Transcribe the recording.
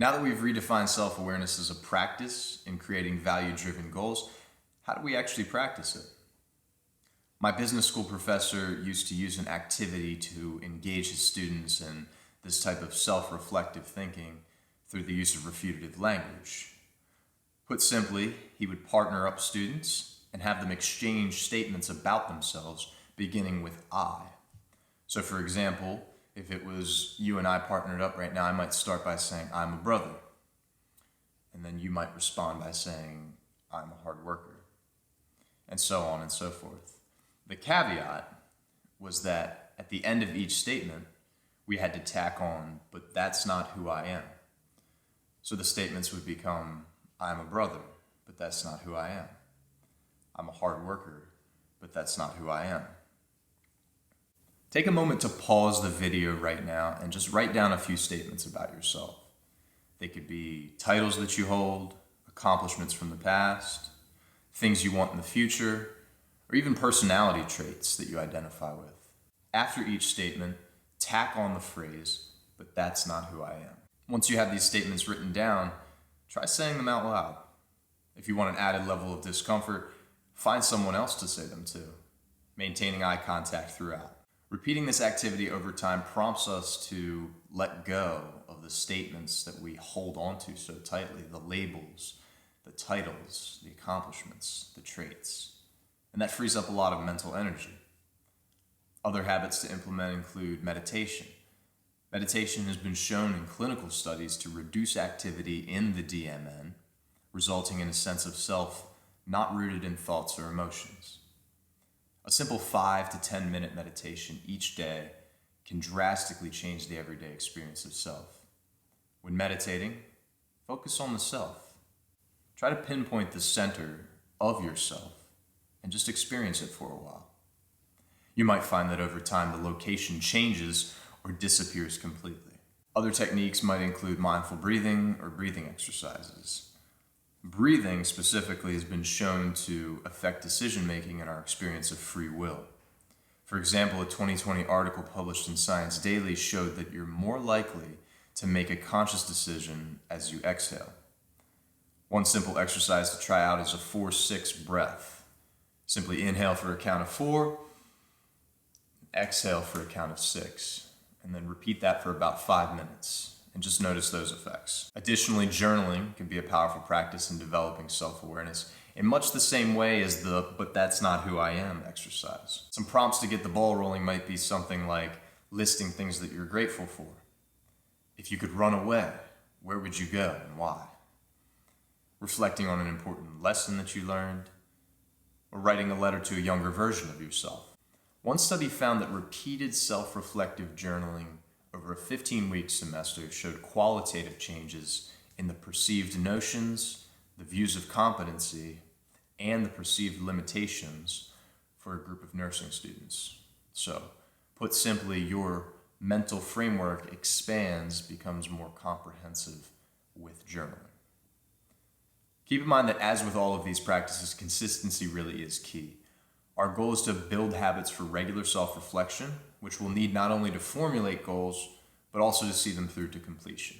Now that we've redefined self-awareness as a practice in creating value-driven goals, how do we actually practice it? My business school professor used to use an activity to engage his students in this type of self-reflective thinking through the use of refutative language. Put simply, he would partner up students and have them exchange statements about themselves beginning with I. So for example, if it was you and I partnered up right now, I might start by saying, I'm a brother. And then you might respond by saying, I'm a hard worker. And so on and so forth. The caveat was that at the end of each statement, we had to tack on, but that's not who I am. So the statements would become, I'm a brother, but that's not who I am. I'm a hard worker, but that's not who I am. Take a moment to pause the video right now and just write down a few statements about yourself. They could be titles that you hold, accomplishments from the past, things you want in the future, or even personality traits that you identify with. After each statement, tack on the phrase, but that's not who I am. Once you have these statements written down, try saying them out loud. If you want an added level of discomfort, find someone else to say them to, maintaining eye contact throughout. Repeating this activity over time prompts us to let go of the statements that we hold onto so tightly, the labels, the titles, the accomplishments, the traits. And that frees up a lot of mental energy. Other habits to implement include meditation. Meditation has been shown in clinical studies to reduce activity in the DMN, resulting in a sense of self not rooted in thoughts or emotions. A simple 5 to 10 minute meditation each day can drastically change the everyday experience of self. When meditating, focus on the self. Try to pinpoint the center of yourself and just experience it for a while. You might find that over time the location changes or disappears completely. Other techniques might include mindful breathing or breathing exercises. Breathing specifically has been shown to affect decision-making and our experience of free will. For example, a 2020 article published in Science Daily showed that you're more likely to make a conscious decision as you exhale. One simple exercise to try out is a 4-6 breath. Simply inhale for a count of 4, exhale for a count of 6, and then repeat that for about 5 minutes. And just notice those effects. Additionally, journaling can be a powerful practice in developing self-awareness in much the same way as the "but that's not who I am" exercise. Some prompts to get the ball rolling might be something like listing things that you're grateful for. If you could run away, where would you go and why? Reflecting on an important lesson that you learned, or writing a letter to a younger version of yourself. One study found that repeated self-reflective journaling over a 15-week semester showed qualitative changes in the perceived notions, the views of competency, and the perceived limitations for a group of nursing students. So, put simply, your mental framework expands, becomes more comprehensive with journaling. Keep in mind that as with all of these practices, consistency really is key. Our goal is to build habits for regular self-reflection, which will need not only to formulate goals, but also to see them through to completion.